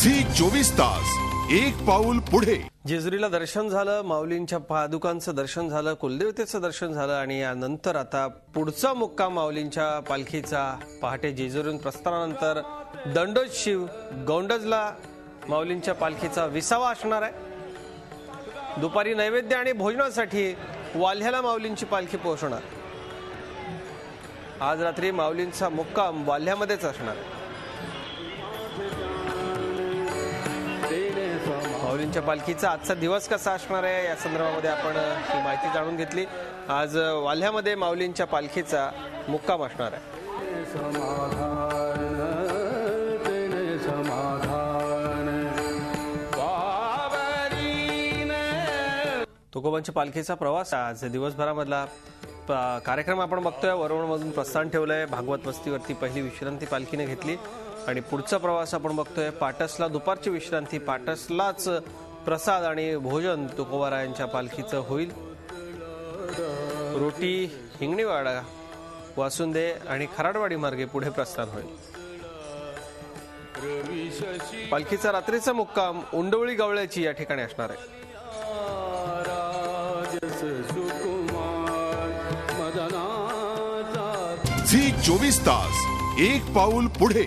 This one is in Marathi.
झी 24 तास एक पाऊल पुढे। जेजुरीला दर्शन झालं, माऊलींच्या पादुकांचं दर्शन झालं, कुलदेवतेचं दर्शन झालं आणि यानंतर आता पुढचा मुक्काम माऊलींच्या पालखीचा पहाटे जेजुरीहून प्रस्थानानंतर दंडोज शिव गौंडजला माऊलींच्या पालखीचा विसावा असणार आहे। दुपारी नैवेद्य आणि भोजनासाठी वाल्ह्याला माऊलींची पालखी पोहोचणार। आज रात्री माऊलींचा मुक्काम वाल्ह्यामध्येच असणार आहे। माऊलींच्या पालखीचा आजचा दिवस कसा असणार आहे या संदर्भामध्ये आपण ही माहिती जाणून घेतली। आज वाल्ह्यामध्ये माऊलींच्या पालखीचा मुक्काम असणार आहे। तुकोबांच्या पालखीचा प्रवास आज दिवसभरामधला कार्यक्रम आपण बघतोय। वरवणमधून प्रस्थान ठेवलंय, भागवत वस्तीवरती पहिली विश्रांती पालखीने घेतली आणि पुढचा प्रवास आपण बघतोय पाटसला दुपारची विश्रांती, पाटसलाच प्रसाद आणि भोजन तुकोबारायांच्या पालखीचं होईल। रोटी, हिंगणीवाडा, वासुंदे आणि खराडवाडी मार्गे पुढे प्रस्थान होईल। पालखीचा रात्रीचा मुक्काम उंडवळी गवळ्याची या ठिकाणी असणार आहे। झी 24 तास एक पाऊल पुढे।